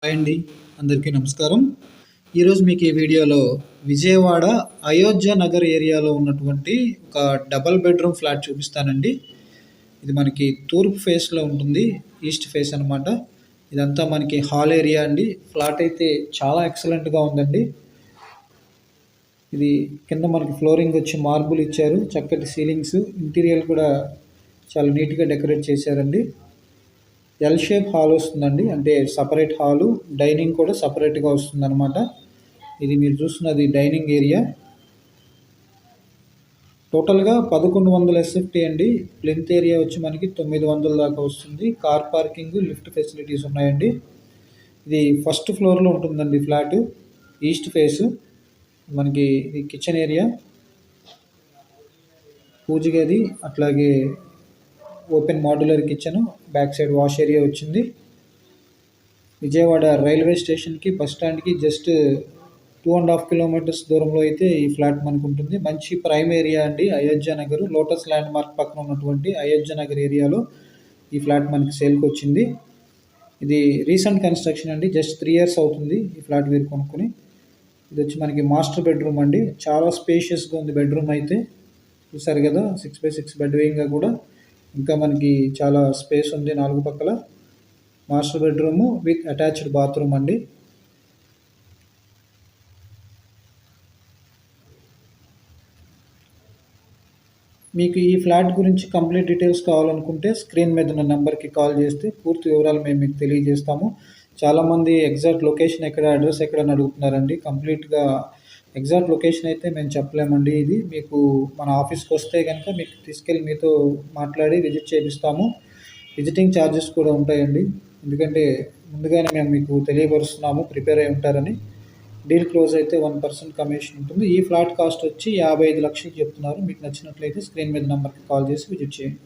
Hi అండి, అందరికీ నమస్కారం. ఈరోజు మీకు ఈ వీడియోలో విజయవాడ అయోధ్య నగర్ ఏరియాలో ఉన్నటువంటి ఒక డబల్ బెడ్రూమ్ ఫ్లాట్ చూపిస్తానండి. ఇది మనకి తూర్పు ఫేస్లో ఉంటుంది, ఈస్ట్ ఫేస్ అనమాట. ఇదంతా మనకి హాల్ ఏరియా అండి. ఫ్లాట్ అయితే చాలా ఎక్సలెంట్గా ఉందండి. ఇది కింద మనకి ఫ్లోరింగ్ వచ్చి మార్బుల్ ఇచ్చారు, చక్కటి సీలింగ్స్, ఇంటీరియర్ కూడా చాలా నీట్గా డెకరేట్ చేశారండి. ఎల్ షేప్ హాల్ వస్తుందండి, అంటే సపరేట్ హాలు, డైనింగ్ కూడా సపరేట్గా వస్తుంది అనమాట. ఇది మీరు చూస్తున్నది డైనింగ్ ఏరియా. టోటల్గా 1100 SFT అండి. ప్లెంత్ ఏరియా వచ్చి మనకి 900 దాకా వస్తుంది. కార్ పార్కింగ్, లిఫ్ట్ ఫెసిలిటీస్ ఉన్నాయండి. ఇది ఫస్ట్ ఫ్లోర్లో ఉంటుందండి ఫ్లాటు, ఈస్ట్ ఫేసు. మనకి ఇది కిచెన్ ఏరియా, పూజ గది, అట్లాగే open modular kitchen, back side wash area వచ్చింది. విజయవాడ రైల్వే స్టేషన్కి, బస్ స్టాండ్కి జస్ట్ 2.5 కిలోమీటర్స్ దూరంలో అయితే ఈ ఫ్లాట్ మనకు ఉంటుంది. మంచి ప్రైమ్ ఏరియా అండి, Ayodhya Nagar, lotus land mark పక్కన ఉన్నటువంటి అయోధ్య నగర్ ఏరియాలో ఈ ఫ్లాట్ మనకి సేల్కి వచ్చింది. ఇది రీసెంట్ కన్స్ట్రక్షన్ అండి, జస్ట్ 3 years అవుతుంది ఈ ఫ్లాట్ మీరు కొనుక్కొని. ఇది వచ్చి మనకి మాస్టర్ బెడ్రూమ్ అండి, చాలా స్పేషియస్గా ఉంది బెడ్రూమ్ అయితే. చూసారు కదా, 6x6 బెడ్ వేయింగ్గా కూడా ఇంకా మనకి చాలా స్పేస్ ఉంది 4 పక్కల. Master bedroom with attached bathroom అండి. మీకు ఈ ఫ్లాట్ గురించి కంప్లీట్ డీటెయిల్స్ కావాలనుకుంటే స్క్రీన్ మీద ఉన్న నెంబర్కి కాల్ చేస్తే పూర్తి వివరాలు మేము మీకు తెలియజేస్తాము. చాలామంది ఎగ్జాక్ట్ లొకేషన్ ఎక్కడ, అడ్రస్ ఎక్కడ అని అడుగుతున్నారండి. కంప్లీట్గా ఎగ్జాక్ట్ లొకేషన్ అయితే మేము చెప్పలేమండి. ఇది మీకు మన ఆఫీస్కి వస్తే కనుక మీకు తీసుకెళ్ళి మీతో మాట్లాడి విజిట్ చేపిస్తాము. విజిటింగ్ ఛార్జెస్ కూడా ఉంటాయండి, ఎందుకంటే ముందుగానే మేము మీకు తెలియపరుస్తున్నాము, ప్రిపేర్ అయి ఉంటారని. డీల్ క్లోజ్ అయితే 1% కమిషన్ ఉంటుంది. ఈ ఫ్లాట్ కాస్ట్ వచ్చి 55 లక్షలు చెప్తున్నారు. మీకు నచ్చినట్లయితే స్క్రీన్ మీద నెంబర్కి కాల్ చేసి విజిట్ చేయండి.